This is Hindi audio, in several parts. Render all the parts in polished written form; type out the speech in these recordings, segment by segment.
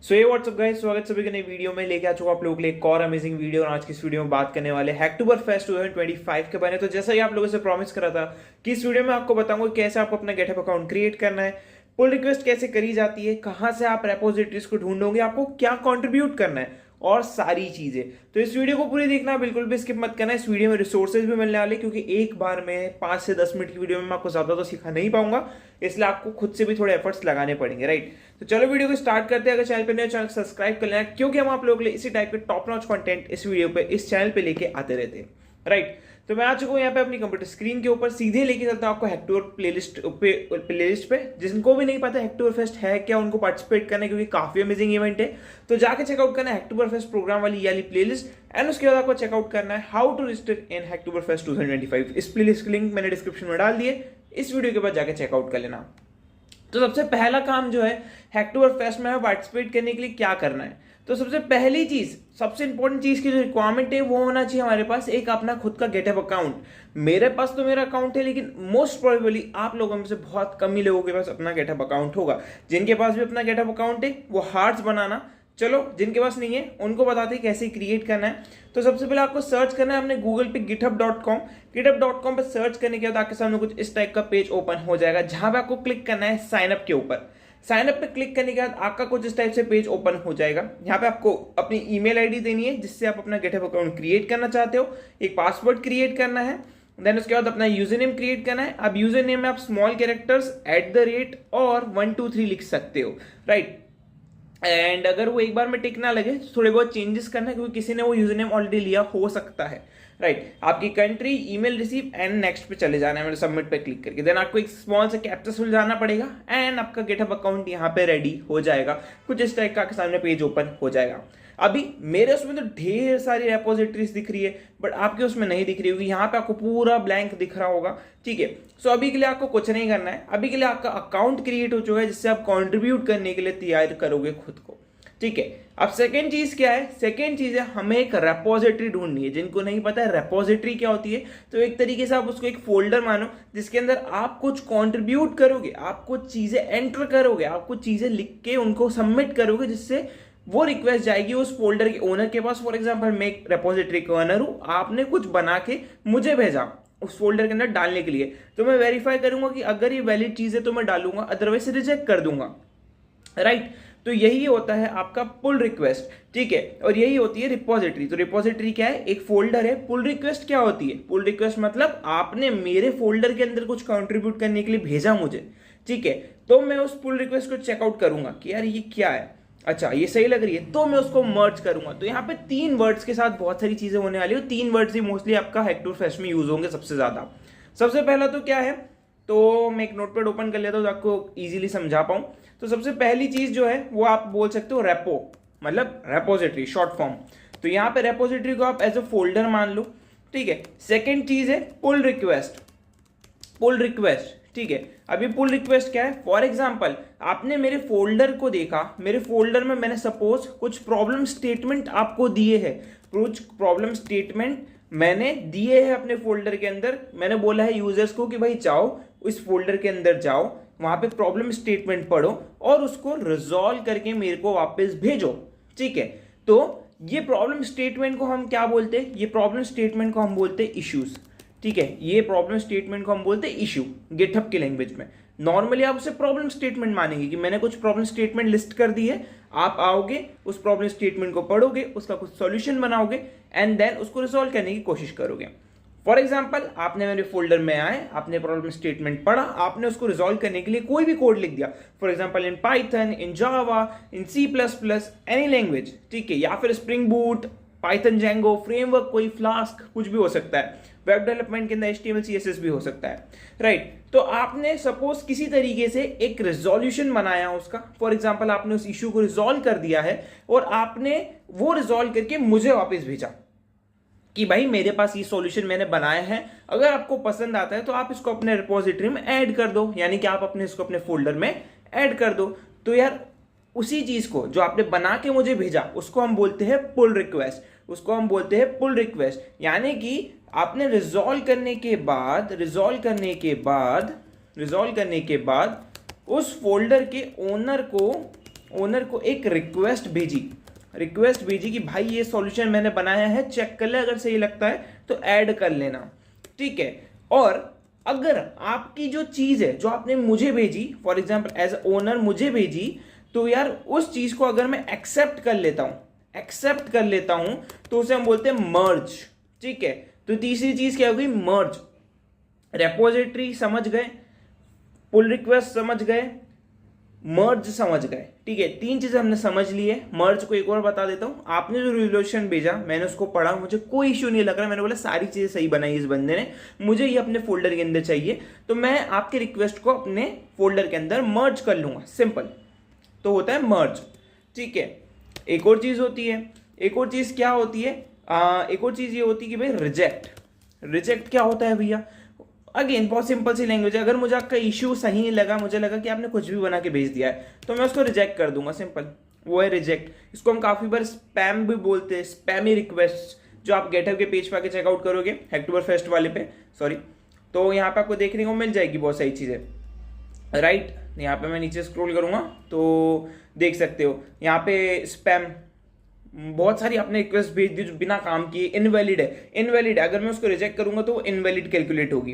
सो ये व्हाट्सअप गाइस, स्वागत सभी के नई वीडियो में लेके आ चुका आप लोगों के लिए एक और अमेजिंग वीडियो। और आज की इस वीडियो में बात करने वाले हैकटूबर फेस्ट 2025 के बारे में। तो जैसा ही आप लोगों से प्रॉमिस करा था कि इस वीडियो में आपको बताऊंगा कैसे आपको अपना गेटअप अकाउंट क्रिएट करना है, पुल रिक्वेस्ट कैसे करी जाती है, कहां से आप रेपोजिटरीज को ढूंढोगे, आपको क्या कंट्रीब्यूट करना है और सारी चीजें। तो इस वीडियो को पूरी देखना, बिल्कुल भी स्किप मत करना। इस वीडियो में रिसोर्सेज भी मिलने वाले, क्योंकि एक बार में 5 से 10 मिनट की वीडियो में मैं आपको ज्यादा तो सिखा नहीं पाऊंगा, इसलिए आपको खुद से भी थोड़े एफर्ट्स लगाने पड़ेंगे, राइट। तो चलो वीडियो को स्टार्ट करते हैं। अगर चैनल पर नए, चैनल सब्सक्राइब कर लेना, क्योंकि हम आप लोगों के लिए इसी टाइप के टॉप नॉच कंटेंट इस वीडियो पे, इस चैनल पे लेके आते रहते हैं, राइट। तो मैं आ चुका हूं यहाँ पे अपनी कंप्यूटर स्क्रीन के ऊपर, सीधे लेके चलता हूं आपको हैकटूबर प्लेलिस्ट पे। जिनको भी नहीं पता हैकटूबर फेस्ट है क्या, उनको पार्टिसिपेट करना है, क्योंकि काफी अमेजिंग इवेंट है। तो जाके चेकआउट करना है हैकटूबर फेस्ट प्रोग्राम वाली प्लेलिस्ट, एंड उसके बाद आपको चेकआउट करना है how to register in Hacktober fest 2025। इस प्लेलिस्ट की लिंक मैंने डिस्क्रिप्शन में डाल दिए, इस वीडियो के बाद जाके चेकआउट कर लेना। तो सबसे पहला काम जो है हैकटूबर फेस्ट में पार्टिसिपेट करने के लिए क्या करना है, तो सबसे पहली चीज, सबसे इंपॉर्टेंट चीज की जो रिक्वायरमेंट है वो होना चाहिए हमारे पास एक अपना खुद का गेटअप अकाउंट। मेरे पास तो मेरा अकाउंट है, लेकिन मोस्ट प्रोबेबली आप लोगों में से बहुत कम ही लोगों के पास अपना गेटअप अकाउंट होगा। जिनके पास भी अपना गेटअप अकाउंट है वो हार्ट्स बनाना। चलो जिनके पास नहीं है उनको बताते हैं कैसे क्रिएट करना है। तो सबसे पहले आपको सर्च करना है अपने गूगल पे github.com पे सर्च करने के बाद आपके सामने कुछ इस टाइप का पेज ओपन हो जाएगा, जहां पे आपको क्लिक करना है साइन अप के ऊपर। साइन अप पे क्लिक करने के बाद आपका कुछ इस टाइप से पेज ओपन हो जाएगा। यहाँ पे आपको अपनी ईमेल आईडी देनी है जिससे आप अपना गेटअप अकाउंट क्रिएट करना चाहते हो, एक पासवर्ड क्रिएट करना है, देन उसके बाद अपना यूजर नेम क्रिएट करना है। अब यूजर नेम में आप स्मॉल कैरेक्टर्स @ और 1 2 3 लिख सकते हो, राइट। एंड अगर वो एक बार में टिक ना लगे तो थोड़े बहुत चेंजेस करना है, क्योंकि किसी ने वो यूजर नेम ऑलरेडी लिया हो सकता है, राइट। आपकी country, email receive and next पे चले जाना है, मैंने सबमिट पे क्लिक करके। देन आपको एक स्मॉल सा कैप्चा सुलझाना पड़ेगा एंड आपका गेटअप अकाउंट यहाँ पे रेडी हो जाएगा। कुछ इस टाइप का आपके सामने पेज ओपन हो जाएगा। अभी मेरे उसमें तो ढेर सारी रेपोजिटरीज दिख रही है, बट आपके उसमें नहीं दिख रही होगी। यहाँ पे आपको पूरा ब्लैंक दिख रहा होगा, ठीक है। सो अभी के लिए आपको कुछ नहीं करना है, अभी के लिए आपका अकाउंट क्रिएट हो चुका है जिससे आप कंट्रीब्यूट करने के लिए तैयार करोगे खुद को, ठीक है। अब सेकेंड चीज क्या है, सेकेंड चीज है हमें एक रेपोजिटरी ढूंढनी है। जिनको नहीं पता है रेपोजिटरी क्या होती है, तो एक तरीके से आप उसको एक फोल्डर मानो जिसके अंदर आप कुछ कंट्रीब्यूट करोगे, आप कुछ चीजें एंटर करोगे, आप कुछ चीजें लिख के उनको सबमिट करोगे, जिससे वो रिक्वेस्ट जाएगी उस फोल्डर के ओनर के पास। फॉर एग्जाम्पल मैं एक रेपोजिटरी का ओनर हूं, आपने कुछ बना के मुझे भेजा उस फोल्डर के अंदर डालने के लिए, तो मैं वेरीफाई करूंगा कि अगर ये वैलिड चीज है तो मैं डालूंगा, अदरवाइज रिजेक्ट कर दूंगा, राइट। तो यही होता है आपका पुल रिक्वेस्ट, ठीक है। और यही होती है रिपोजिटरी। तो रिपोजिटरी क्या है, एक फोल्डर है। पुल रिक्वेस्ट क्या होती है, पुल रिक्वेस्ट मतलब आपने मेरे फोल्डर के अंदर कुछ कंट्रीब्यूट करने के लिए भेजा मुझे, ठीक है। तो मैं उस पुल रिक्वेस्ट को चेकआउट करूंगा कि यार ये क्या है, अच्छा ये सही लग रही है, तो मैं उसको मर्ज करूंगा। तो यहाँ पे 3 वर्ड्स के साथ बहुत सारी चीजें होने वाली है। 3 वर्ड्स ही मोस्टली आपका हैकटूबर फेस्ट में यूज होंगे सबसे ज्यादा। सबसे पहला तो क्या है, तो मैं एक नोटपैड ओपन कर लेता हूँ आपको इजीली समझा पाऊं। तो सबसे पहली चीज जो है वो आप बोल सकते हो रेपो, मतलब रेपोजिटरी शॉर्ट फॉर्म। तो यहाँ पे रेपोजिटरी को आप एज अ फोल्डर मान लो, ठीक है। सेकेंड चीज है पुल रिक्वेस्ट, पुल रिक्वेस्ट, ठीक है। अभी पुल रिक्वेस्ट क्या है, फॉर एग्जाम्पल आपने मेरे फोल्डर को देखा, मेरे फोल्डर में मैंने सपोज कुछ प्रॉब्लम स्टेटमेंट आपको दिए हैं, कुछ प्रॉब्लम स्टेटमेंट मैंने दिए हैं अपने फोल्डर के अंदर। मैंने बोला है यूजर्स को कि भाई जाओ इस फोल्डर के अंदर, जाओ वहां पे प्रॉब्लम स्टेटमेंट पढ़ो और उसको रिजॉल्व करके मेरे को वापस भेजो, ठीक है। तो ये प्रॉब्लम स्टेटमेंट को हम क्या बोलते हैं, ये प्रॉब्लम स्टेटमेंट को हम बोलते हैं इश्यूज, ठीक है। ये प्रॉब्लम स्टेटमेंट को हम बोलते हैं इशू गिटहब की लैंग्वेज में। नॉर्मली आप उसे प्रॉब्लम स्टेटमेंट मानेंगे कि मैंने कुछ प्रॉब्लम स्टेटमेंट लिस्ट कर दी है, आप आओगे उस प्रॉब्लम स्टेटमेंट को पढ़ोगे, उसका कुछ सॉल्यूशन बनाओगे एंड देन उसको रिजॉल्व करने की कोशिश करोगे। फॉर एग्जाम्पल आपने मेरे फोल्डर में आए, आपने प्रॉब्लम स्टेटमेंट पढ़ा, आपने उसको रिजॉल्व करने के लिए कोई भी कोड लिख दिया, for example in Python, in Java, in C++, any language, ठीक है, या फिर spring boot, Python Django framework, कोई फ्लास्क, कुछ भी हो सकता है। वेब डेवलपमेंट के अंदर HTML CSS भी हो सकता है, राइट। तो आपने सपोज किसी तरीके से एक रिजोल्यूशन बनाया उसका, फॉर एग्जाम्पल आपने उस इश्यू को रिजॉल्व कर दिया है और आपने वो रिजॉल्व करके मुझे वापस भेजा कि भाई मेरे पास ये सॉल्यूशन मैंने बनाया है, अगर आपको पसंद आता है तो आप इसको अपने रिपोजिटरी में ऐड कर दो, यानी कि आप अपने इसको अपने फोल्डर में ऐड कर दो। तो यार उसी चीज को जो आपने बना के मुझे भेजा उसको हम बोलते हैं पुल रिक्वेस्ट, उसको हम बोलते हैं पुल रिक्वेस्ट। यानी कि आपने रिजॉल्व करने के बाद उस फोल्डर के ओनर को ओनर को एक रिक्वेस्ट भेजी कि भाई ये सॉल्यूशन मैंने बनाया है, चेक कर ले, अगर सही लगता है तो ऐड कर लेना, ठीक है। और अगर आपकी जो चीज है जो आपने मुझे भेजी, फॉर एग्जांपल एज ओनर मुझे भेजी, तो यार उस चीज को अगर मैं एक्सेप्ट कर लेता हूं तो उसे हम बोलते हैं मर्ज, ठीक है। तो तीसरी चीज क्या होगी, मर्ज। रेपोजिटरी समझ गए, पुल रिक्वेस्ट समझ गए, मर्ज समझ गए, ठीक है। तीन चीजें हमने समझ ली है। मर्ज को एक और बता देता हूं, आपने जो रिजोल्यूशन भेजा मैंने उसको पढ़ा, मुझे कोई इश्यू नहीं लग रहा, मैंने बोला सारी चीजें सही बनाई इस बंदे ने, मुझे ये अपने फोल्डर के अंदर चाहिए, तो मैं आपके रिक्वेस्ट को अपने फोल्डर के अंदर मर्ज कर लूंगा, सिंपल। तो होता है मर्ज, ठीक है। एक और चीज होती है, एक और चीज क्या होती है, एक और चीज ये होती है कि भाई रिजेक्ट क्या होता है भैया। अगेन बहुत सिंपल सी लैंग्वेज है, अगर मुझे आपका इश्यू सही नहीं लगा, मुझे लगा कि आपने कुछ भी बना के भेज दिया है, तो मैं उसको रिजेक्ट कर दूंगा, सिंपल, वो है रिजेक्ट। इसको हम काफी बार स्पैम भी बोलते हैं, स्पैमी रिक्वेस्ट, जो आप गेटअप के पेज पे आके चेकआउट करोगे हैकटोबरफेस्ट वाले पे, सॉरी, तो यहाँ पे आपको देखने को मिल जाएगी बहुत सारी चीजें, राइट। यहाँ पे मैं नीचे स्क्रॉल करूंगा तो देख सकते हो यहाँ पे स्पैम, बहुत सारी आपने रिक्वेस्ट भेज दी जो बिना काम किए इनवैलिड है, अगर मैं उसको रिजेक्ट करूंगा तो वो इनवैलिड कैलकुलेट होगी,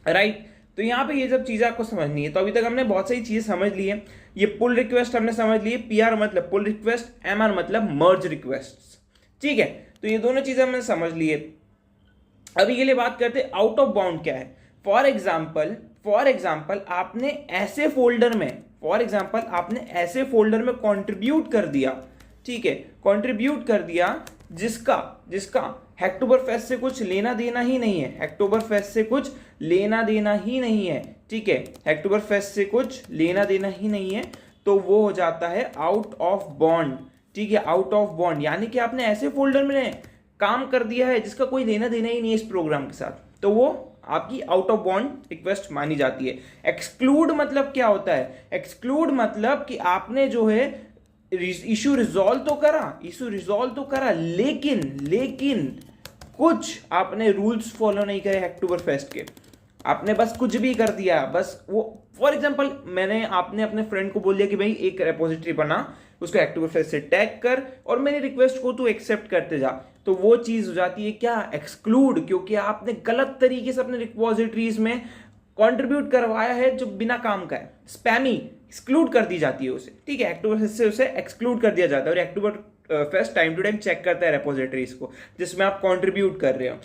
राइट। तो यहाँ पे ये सब चीजें आपको समझनी है। तो अभी तक हमने बहुत सारी चीजें समझ ली है। ये पुल रिक्वेस्ट हमने समझ ली है, पीआर मतलब पुल रिक्वेस्ट, एमआर मतलब मर्ज रिक्वेस्ट, ठीक है। तो ये दोनों चीजें हमने समझ ली है। अभी के लिए बात करते हैं आउट ऑफ बाउंड क्या है। फॉर एग्जाम्पल आपने ऐसे फोल्डर में कंट्रीब्यूट कर दिया, ठीक है, कंट्रीब्यूट कर दिया जिसका हैकटोबरफेस्ट से कुछ लेना देना ही नहीं है, हैकटोबरफेस्ट से कुछ लेना देना ही नहीं है, ठीक है, हैकटोबरफेस्ट से कुछ लेना देना ही नहीं है, तो वो हो जाता है आउट ऑफ बॉन्ड, ठीक है, आउट ऑफ बॉन्ड। यानी कि आपने ऐसे फोल्डर में काम कर दिया है जिसका कोई लेना देना ही नहीं है इस प्रोग्राम के साथ, तो वो आपकी आउट ऑफ बॉन्ड रिक्वेस्ट मानी जाती है। एक्सक्लूड मतलब क्या होता है, एक्सक्लूड मतलब कि आपने जो है इशू रिजॉल्व तो करा, लेकिन कुछ आपने रूल्स फॉलो नहीं करे हैकटोबरफेस्ट के, आपने बस कुछ भी कर दिया, बस वो, फॉर एग्जांपल आपने अपने फ्रेंड को बोल दिया कि भाई एक रेपोजिटरी बना, उसको हैकटोबरफेस्ट से टैग कर और मेरी रिक्वेस्ट को तू एक्सेप्ट करते जा, तो वो चीज हो जाती है क्या, एक्सक्लूड, क्योंकि आपने गलत तरीके से अपने रिपोजिटरीज में कंट्रीब्यूट करवाया है जो बिना काम का है, स्पैमी, एक्सक्लूड कर दी जाती है उसे, ठीक है, हैकटोबरफेस्ट से उसे एक्सक्लूड कर दिया जाता है। और हैकटोबरफेस्ट टाइम टू टाइम चेक करता है रेपोजिटरीज को जिसमें आप कंट्रीब्यूट कर रहे हो,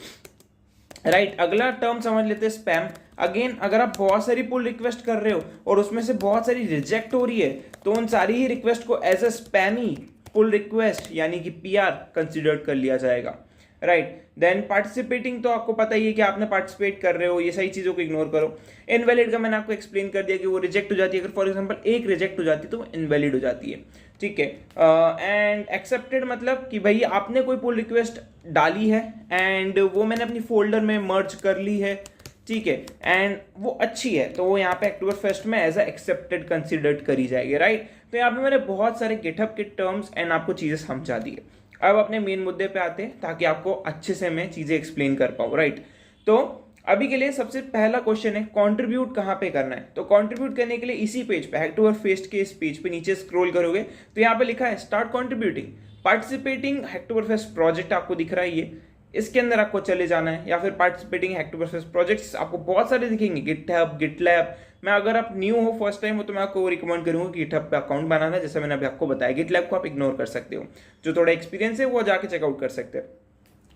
राइट। अगला टर्म समझ लेते हैं स्पैम। अगेन अगर आप बहुत सारी पुल रिक्वेस्ट कर रहे हो और उसमें से बहुत सारी रिजेक्ट हो रही है, तो उन सारी ही रिक्वेस्ट को as a spammy pull request यानी कि पीआर कंसिडर कर लिया जाएगा, राइट। देन पार्टिसिपेटिंग, तो आपको पता ही है कि आपने पार्टिसिपेट कर रहे हो, ये सही चीजों को इग्नोर करो। इनवैलिड का मैंने आपको एक्सप्लेन कर दिया कि वो रिजेक्ट हो जाती है, अगर फॉर एग्जांपल एक रिजेक्ट हो जाती है तो वो इनवैलिड हो जाती है, ठीक है। एंड एक्सेप्टेड मतलब कि भाई आपने कोई पुल रिक्वेस्ट डाली है एंड वो मैंने अपनी फोल्डर में मर्ज कर ली है, ठीक है, एंड वो अच्छी है, तो वो यहाँ पे हैकटोबरफेस्ट में एज अ एक्सेप्टेड कंसिडर्ड करी जाएगी, राइट। तो यहाँ पे मैंने बहुत सारे गिटहब के टर्म्स एंड आपको चीजें समझा दी है। अब अपने मेन मुद्दे पे आते हैं ताकि आपको अच्छे से मैं चीजें एक्सप्लेन कर पाऊँ, राइट। तो अभी के लिए सबसे पहला क्वेश्चन है कंट्रीब्यूट कहाँ पे करना है। तो कंट्रीब्यूट करने के लिए इसी पेज पे, हैकटोबरफेस्ट के इस पेज पे नीचे स्क्रॉल करोगे तो यहाँ पे लिखा है स्टार्ट कंट्रीब्यूटिंग पार्टिसिपेटिंग हैकटोबरफेस्ट प्रोजेक्ट, आपको दिख रहा है ये, इसके अंदर आपको चले जाना है, या फिर पार्टिसिपेटिंग हैकटोबरफेस्ट प्रोजेक्ट्स आपको बहुत सारे दिखेंगे, गिटहब, गिटलैब। मैं अगर आप न्यू हो, फर्स्ट टाइम हो, तो मैं आपको रिकमेंड करूंगा कि गिटहब पे अकाउंट बनाना, जैसे मैंने अभी आपको बताया। गिटलैब को आप इग्नोर कर सकते हो, जो थोड़ा एक्सपीरियंस है वो जाके चेकआउट कर सकते हैं,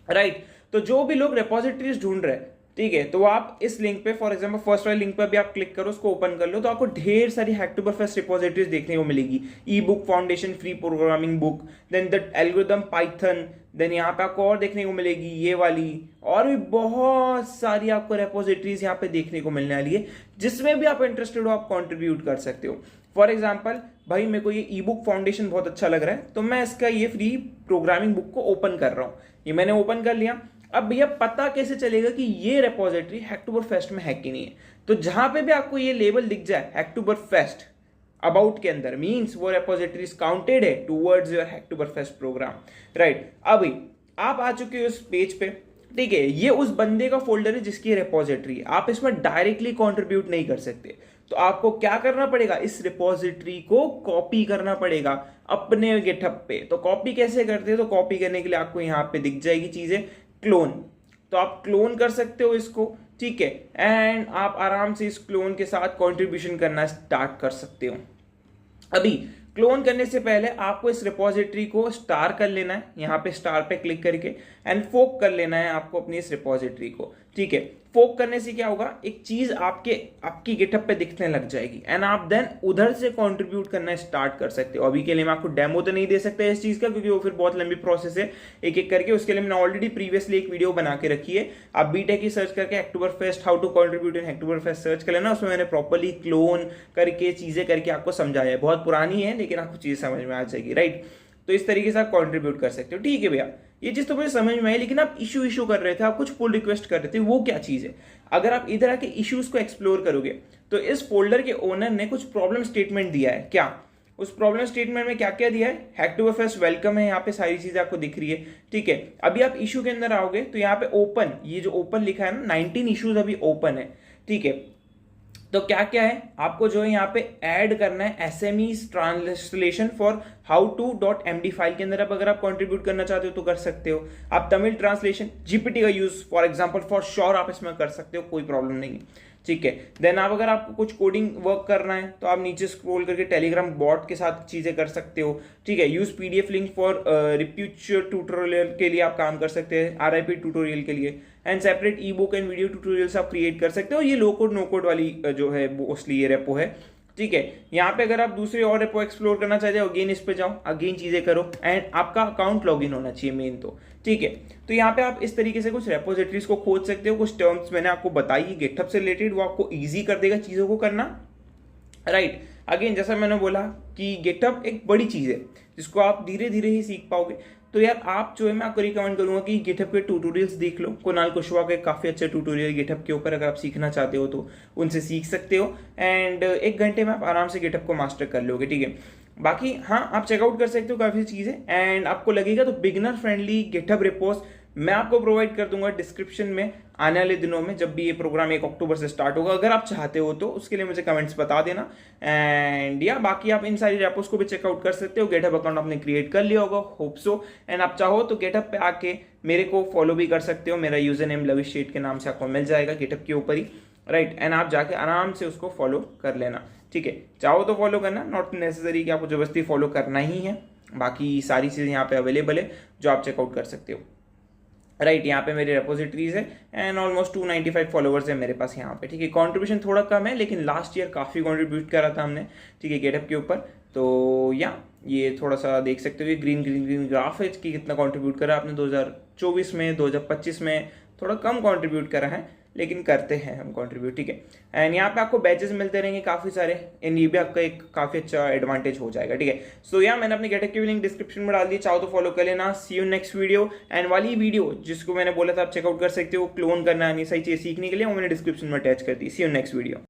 राइट। तो जो भी लोग रेपोजिटरीज ढूंढ रहे हैं, ठीक है, तो आप इस लिंक पे, फॉर एग्जांपल फर्स्ट वाले लिंक पे भी आप क्लिक करो, उसको ओपन कर लो, तो आपको ढेर सारी हैकटोबरफेस्ट रिपोजिटरीज देखने को मिलेगी। E book foundation free programming book, then the algorithm Python, then यहाँ पे आपको और देखने को मिलेगी ये वाली, और भी बहुत सारी आपको रेपोजिटरीज यहाँ पे देखने को मिलने वाली है, जिसमें भी आप इंटरेस्टेड हो आप कंट्रीब्यूट कर सकते हो। फॉर एग्जाम्पल भाई मेरे को ये ई बुक फाउंडेशन बहुत अच्छा लग रहा है, तो मैं इसका ये फ्री प्रोग्रामिंग बुक को ओपन कर रहा हूँ, ये मैंने ओपन कर लिया। अब भैया पता कैसे चलेगा कि ये रेपोजिटरी हैकटोबरफेस्ट में है कि नहीं है, तो जहां पे भी आपको ये लेबल दिख जाए हैकटोबरफेस्ट अबाउट के अंदर, मींस वो रेपोजिटरीज काउंटेड है टुवर्ड्स योर हैकटोबरफेस्ट प्रोग्राम, राइट। अभी आप आ चुके हो उस पेज पे, ठीक है, ये उस बंदे का फोल्डर है जिसकी रेपोजिटरी है, आप इसमें डायरेक्टली कंट्रीब्यूट नहीं कर सकते। तो आपको क्या करना पड़ेगा, इस रिपोजिटरी को कॉपी करना पड़ेगा अपने गिटहब पे। तो कॉपी कैसे करते हैं, तो कॉपी करने के लिए आपको यहाँ पे दिख जाएगी चीजें क्लोन, तो आप क्लोन कर सकते हो इसको, ठीक है। एंड आप आराम से इस क्लोन के साथ कंट्रीब्यूशन करना स्टार्ट कर सकते हो। अभी क्लोन करने से पहले आपको इस रिपोजिटरी को स्टार कर लेना है, यहाँ पे स्टार पे क्लिक करके, एंड फोक कर लेना है आपको अपनी इस रिपोजिटरी को, ठीक है। फोक करने से क्या होगा, एक चीज आपकी गिटहब पे दिखने लग जाएगी एंड आप देन उधर से कंट्रीब्यूट करना स्टार्ट कर सकते हो। अभी के लिए मैं आपको डेमो तो नहीं दे सकता इस चीज का, क्योंकि वो फिर बहुत लंबी प्रोसेस है एक एक करके। उसके लिए मैंने ऑलरेडी प्रीवियसली एक वीडियो बना के रखी है, आप बीटेक की सर्च करके Hacktoberfest how to contribute in Hacktoberfest search कर लेना, उसमें मैंने प्रॉपर्ली क्लोन करके चीजें करके आपको समझाया है। बहुत पुरानी है लेकिन आपको चीज समझ में आ जाएगी, राइट। तो इस तरीके से आप कंट्रीब्यूट कर सकते हो, ठीक है भैया। ये चीज तो मुझे समझ में आई, लेकिन आप इशू कर रहे थे, आप कुछ पुल रिक्वेस्ट कर रहे थे, वो क्या चीज है। अगर आप इधर आके इश्यूज को एक्सप्लोर करोगे तो इस फोल्डर के ओनर ने कुछ प्रॉब्लम स्टेटमेंट दिया है। क्या उस प्रॉब्लम स्टेटमेंट में क्या क्या दिया है, हैकटोबरफेस्ट वेलकम है, यहाँ पे सारी चीजें आपको दिख रही है, ठीक है। अभी आप इशू के अंदर आओगे तो यहाँ पे ओपन, ये जो ओपन लिखा है ना, 19 इश्यूज अभी ओपन है, ठीक है। तो क्या क्या है, आपको जो है यहाँ पे ऐड करना है SMEs translation for how to .md file के अंदर आप अगर आप कंट्रीब्यूट करना चाहते हो तो कर सकते हो। आप तमिल ट्रांसलेशन जीपीटी का use for example for sure आप इसमें कर सकते हो, कोई प्रॉब्लम नहीं है, ठीक है। देन आप अगर आपको कुछ कोडिंग वर्क करना है तो आप नीचे स्क्रॉल करके टेलीग्राम बॉट के साथ चीजें कर सकते हो, ठीक है। यूज पीडीएफ लिंक फॉर रिप्यूचर ट्यूटोरियल के लिए आप काम कर सकते हैं, आरआईपी ट्यूटोरियल के लिए, and separate E book and video tutorials आप क्रिएट कर सकते हो। ये लो कोड नो कोड वाली जो है मोस्टली ये रेपो है, ठीक है। यहाँ पे अगर आप दूसरे और रेपो एक्सप्लोर करना चाहते हो, अगेन इस पे जाओ, अगेन चीजें करो, एंड आपका अकाउंट लॉगिन होना चाहिए मेन तो, ठीक है। तो यहाँ पे आप इस तरीके से कुछ रेपोजिटरीज को खोज सकते हो। कुछ टर्म्स मैंने आपको बताई गिटहब से रिलेटेड, वो आपको ईजी कर देगा चीजों को करना, राइट। अगेन जैसा मैंने बोला कि गिटहब एक बड़ी चीज है जिसको आप धीरे धीरे ही सीख पाओगे। तो यार आप जो है मैं आपको रिकमेंड करूंगा कि गिटहब के ट्यूटोरियल्स देख लो। कुणाल कुशवाहा के काफी अच्छे ट्यूटोरियल गिटहब के ऊपर अगर आप सीखना चाहते हो तो उनसे सीख सकते हो, एंड 1 घंटे में आप आराम से गिटहब को मास्टर कर लोगे, ठीक है। बाकी हाँ, आप चेकआउट कर सकते हो काफी चीजें, एंड आपको लगेगा तो बिगिनर फ्रेंडली गिटहब रिपोज मैं आपको प्रोवाइड कर दूंगा डिस्क्रिप्शन में आने वाले दिनों में, जब भी ये प्रोग्राम 1 अक्टूबर से स्टार्ट होगा। अगर आप चाहते हो तो उसके लिए मुझे कमेंट्स बता देना, एंड या बाकी आप इन सारी रेपोस को भी चेकआउट कर सकते हो। गेटअप अकाउंट आपने क्रिएट कर लिया होगा, होप सो, एंड आप चाहो तो गेटअप पे आके मेरे को फॉलो भी कर सकते हो। मेरा यूजर नेम लविश शेट के नाम से आपको मिल जाएगा गेटअप के ऊपर ही, राइट। एंड आप जाके आराम से उसको फॉलो कर लेना, ठीक है। चाहो तो फॉलो करना, नॉट नेसेसरी कि आपको जबरदस्ती फॉलो करना ही है। बाकी सारी चीज़ें यहाँ पे अवेलेबल है जो आप चेकआउट कर सकते हो, राइट। यहाँ पे मेरी रेपोजिटरीज है एंड ऑलमोस्ट 295 फॉलोवर्स है मेरे पास यहाँ पे, ठीक है। कंट्रीब्यूशन थोड़ा कम है लेकिन लास्ट ईयर काफ़ी कंट्रीब्यूट करा था हमने, ठीक है, गेटअप के ऊपर। तो या ये थोड़ा सा देख सकते हो, ये ग्रीन ग्रीन ग्रीन ग्राफ है कि कितना कंट्रीब्यूट करा आपने 2024 में, 2025 में थोड़ा कम कंट्रीब्यूट करा है, लेकिन करते हैं हम कंट्रीब्यूट, ठीक है। एंड यहाँ पे आपको बैचेस मिलते रहेंगे काफ़ी सारे, एंड ये भी आपका एक काफ़ी अच्छा एडवांटेज हो जाएगा, ठीक है। सो या मैंने अपने गेटअप की लिंक डिस्क्रिप्शन में डाल दी, चाहो तो फॉलो कर लेना। सी यू नेक्स्ट वीडियो। एंड वाली वीडियो जिसको मैंने बोला था आप चेकआउट कर सकते हो, क्लोन करना है सही चीज़ सीखने के लिए, वो मैंने डिस्क्रिप्शन में अटैच कर दी। सी यू नेक्स्ट वीडियो।